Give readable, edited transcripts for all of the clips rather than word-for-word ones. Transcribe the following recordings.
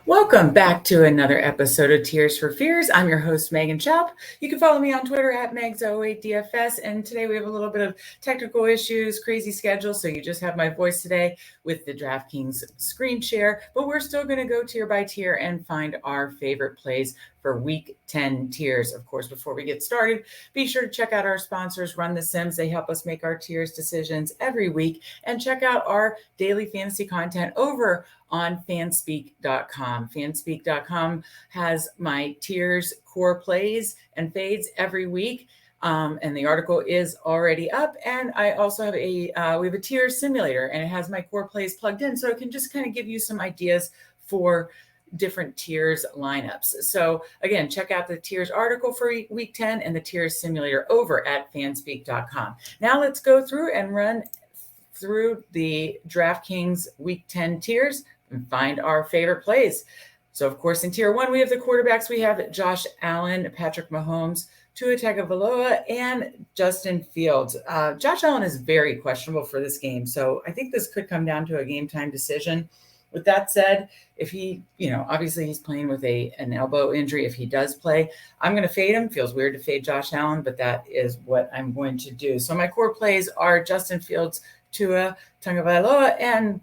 Welcome back to another episode of Tears for Fears. I'm your host, Megan Shoup. You can follow me on Twitter at Megs08DFS. And today we have a little bit of technical issues, crazy schedule. So you just have my voice today with the DraftKings screen share. But we're still going to go tier by tier and find our favorite plays for week 10 tiers. Of course, before we get started, be sure to check out our sponsors, Run the Sims. They help us make our tiers decisions every week. And check out our daily fantasy content over on fanspeak.com. Fanspeak.com has my tiers, core plays, and fades every week. And the article is already up. And I also have we have a tier simulator, and it has my core plays plugged in, so it can just kind of give you some ideas for different tiers lineups. So again, check out the tiers article for week 10 and the tiers simulator over at fanspeak.com. Now let's go through and run through the DraftKings week 10 tiers and find our favorite plays. So of course, in tier 1, we have the quarterbacks. We have Josh Allen, Patrick Mahomes, Tua Tagovailoa, and Justin Fields. Josh Allen is very questionable for this game, so I think this could come down to a game time decision. With that said, if he, obviously he's playing with an elbow injury. If he does play, I'm going to fade him. Feels weird to fade Josh Allen, but that is what I'm going to do. So my core plays are Justin Fields, Tua Tagovailoa, and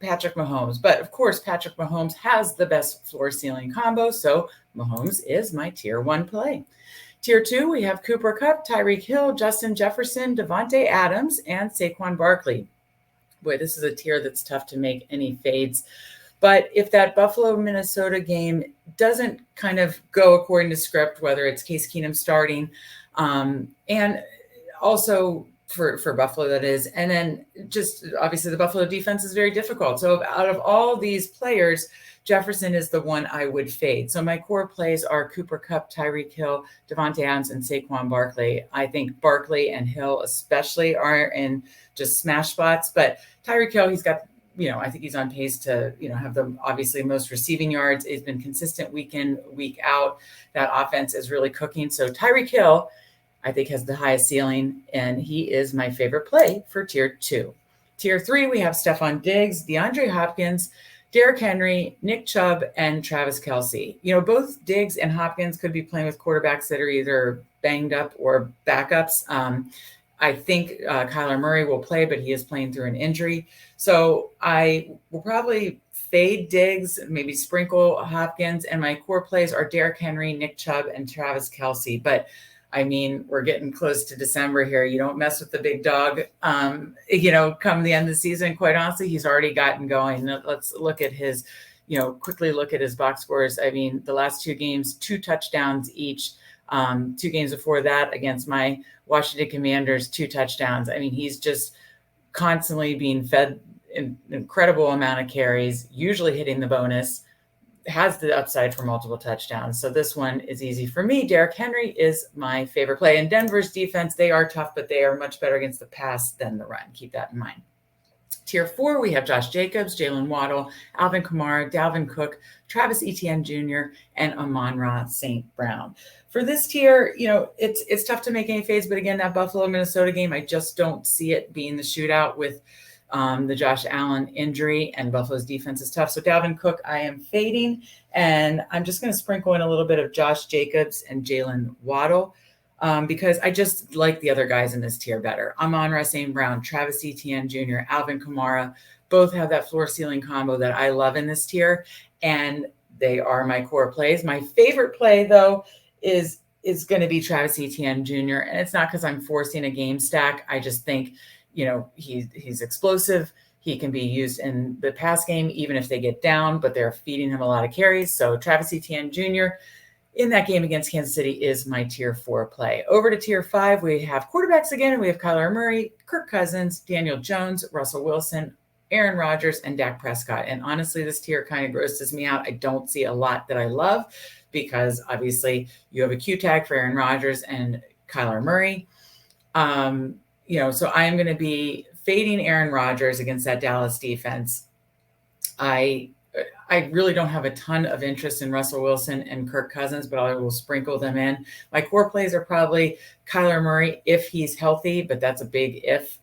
Patrick Mahomes. But of course, Patrick Mahomes has the best floor ceiling combo, so Mahomes is my tier 1 play. Tier 2, we have Cooper Kupp, Tyreek Hill, Justin Jefferson, Devontae Adams, and Saquon Barkley. Boy, this is a tier that's tough to make any fades. But if that Buffalo-Minnesota game doesn't kind of go according to script, whether it's Case Keenum starting, and also for Buffalo, that is, and then just obviously the Buffalo defense is very difficult. So out of all these players, Jefferson is the one I would fade. So my core plays are Cooper Kupp, Tyreek Hill, Devontae Adams, and Saquon Barkley. I think Barkley and Hill especially are in just smash spots, but Tyreek Hill, he's got, I think he's on pace to, have the obviously most receiving yards. He's been consistent week in, week out. That offense is really cooking. So Tyreek Hill, I think, has the highest ceiling, and he is my favorite play for tier 2. Tier 3, we have Stephon Diggs, DeAndre Hopkins, Derrick Henry, Nick Chubb, and Travis Kelce. Both Diggs and Hopkins could be playing with quarterbacks that are either banged up or backups. I think Kyler Murray will play, but he is playing through an injury. So I will probably fade Diggs, maybe sprinkle Hopkins, and my core plays are Derrick Henry, Nick Chubb, and Travis Kelce. But I mean, we're getting close to December here. You don't mess with the big dog, come the end of the season. Quite honestly, he's already gotten going. Let's look at his, quickly look at his box scores. I mean, the last 2 games, 2 touchdowns each. 2 games before that against my Washington Commanders, 2 touchdowns. I mean, he's just constantly being fed an incredible amount of carries, usually hitting the bonus, has the upside for multiple touchdowns. So this one is easy for me. Derrick Henry is my favorite play. And Denver's defense, they are tough, but they are much better against the pass than the run. Keep that in mind. Tier 4, we have Josh Jacobs, Jalen Waddle, Alvin Kamara, Dalvin Cook, Travis Etienne Jr., and Amon-Ra St. Brown. For this tier, it's tough to make any fades, but again, that Buffalo-Minnesota game, I just don't see it being the shootout with the Josh Allen injury, and Buffalo's defense is tough. So Dalvin Cook, I am fading, and I'm just going to sprinkle in a little bit of Josh Jacobs and Jalen Waddle because I just like the other guys in this tier better. Amon-Ra St. Brown, Travis Etienne Jr., Alvin Kamara, both have that floor ceiling combo that I love in this tier, and they are my core plays. My favorite play, though, is going to be Travis Etienne Jr., and it's not because I'm forcing a game stack. I just think he's explosive. He can be used in the pass game, even if they get down, but they're feeding him a lot of carries. So Travis Etienne Jr. in that game against Kansas City is my tier 4 play. Over to tier 5, we have quarterbacks again. We have Kyler Murray, Kirk Cousins, Daniel Jones, Russell Wilson, Aaron Rodgers, and Dak Prescott. And honestly, this tier kind of grosses me out. I don't see a lot that I love because obviously you have a Q tag for Aaron Rodgers and Kyler Murray. So I am going to be fading Aaron Rodgers against that Dallas defense. I I really don't have a ton of interest in Russell Wilson and Kirk Cousins, but I will sprinkle them in. My core plays are probably Kyler Murray if he's healthy, but that's a big if.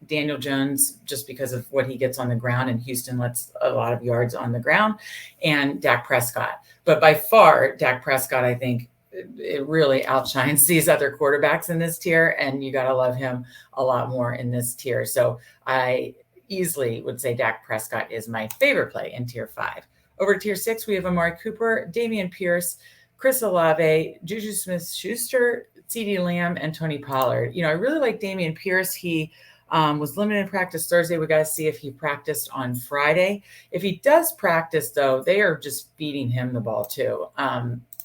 Daniel Jones, just because of what he gets on the ground, and Houston lets a lot of yards on the ground, and Dak Prescott. But by far, Dak Prescott, I think, it really outshines these other quarterbacks in this tier, and you got to love him a lot more in this tier. So I easily would say Dak Prescott is my favorite play in tier 5. Over to tier 6, we have Amari Cooper, Dameon Pierce, Chris Olave, Juju Smith-Schuster, CeeDee Lamb, and Tony Pollard. I really like Dameon Pierce. He was limited in practice Thursday. We got to see if he practiced on Friday. If he does practice, though, they are just feeding him the ball too.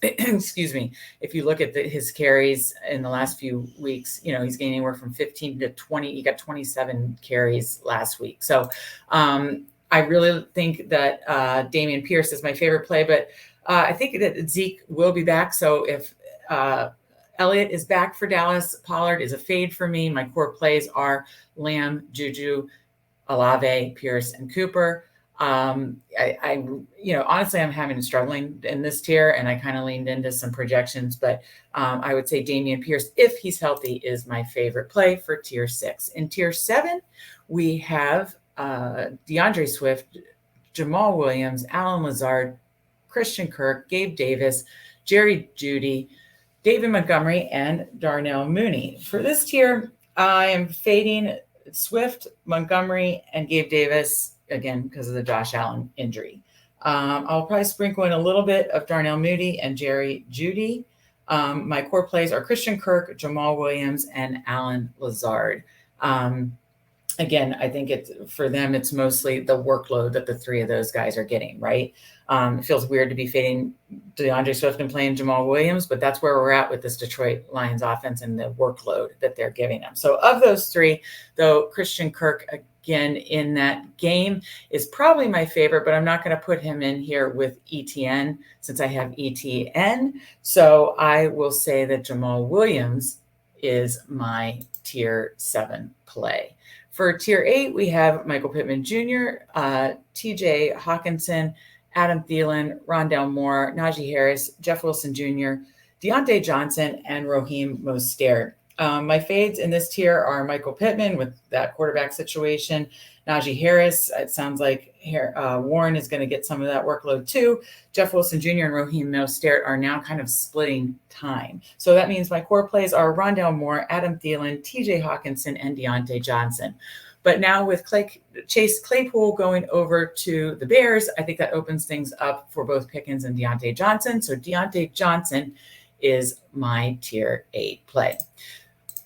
Excuse me. If you look at his carries in the last few weeks, he's getting anywhere from 15 to 20. He got 27 carries last week. So I really think that Dameon Pierce is my favorite play, but I think that Zeke will be back. So if Elliott is back for Dallas, Pollard is a fade for me. My core plays are Lamb, Juju, Olave, Pierce, and Cooper. Honestly, I'm having struggling in this tier, and I kind of leaned into some projections, but I would say Dameon Pierce, if he's healthy, is my favorite play for tier 6. In tier 7, we have DeAndre Swift, Jamal Williams, Alan Lazard, Christian Kirk, Gabe Davis, Jerry Jeudy, David Montgomery, and Darnell Mooney. For this tier, I am fading Swift, Montgomery, and Gabe Davis, again, because of the Josh Allen injury. I'll probably sprinkle in a little bit of Darnell Mooney and Jerry Jeudy. My core plays are Christian Kirk, Jamal Williams, and Alan Lazard. Again, I think for them, it's mostly the workload that the three of those guys are getting, right? It feels weird to be fading DeAndre Swift and playing Jamal Williams, but that's where we're at with this Detroit Lions offense and the workload that they're giving them. So of those three, though, Christian Kirk, again, in that game is probably my favorite, but I'm not going to put him in here with ETN since I have ETN. So I will say that Jamal Williams is my tier 7 play. For tier 8, we have Michael Pittman Jr., TJ Hawkinson, Adam Thielen, Rondale Moore, Najee Harris, Jeff Wilson Jr., Deontay Johnson, and Raheem Mostert. My fades in this tier are Michael Pittman with that quarterback situation, Najee Harris. It sounds like Warren is going to get some of that workload too. Jeff Wilson Jr. and Raheem Mostert are now kind of splitting time. So that means my core plays are Rondale Moore, Adam Thielen, TJ Hawkinson, and Deontay Johnson. But now with Chase Claypool going over to the Bears, I think that opens things up for both Pickens and Deontay Johnson. So Deontay Johnson is my tier 8 play.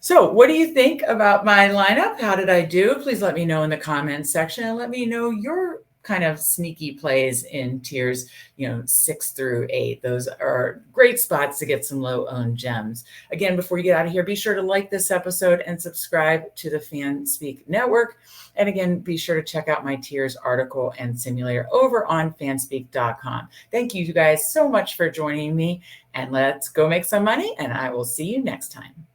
So what do you think about my lineup? How did I do? Please let me know in the comments section and let me know your kind of sneaky plays in tiers, 6 through 8. Those are great spots to get some low-owned gems. Again, before you get out of here, be sure to like this episode and subscribe to the FanSpeak Network. And again, be sure to check out my tiers article and simulator over on fanspeak.com. Thank you guys so much for joining me, and let's go make some money, and I will see you next time.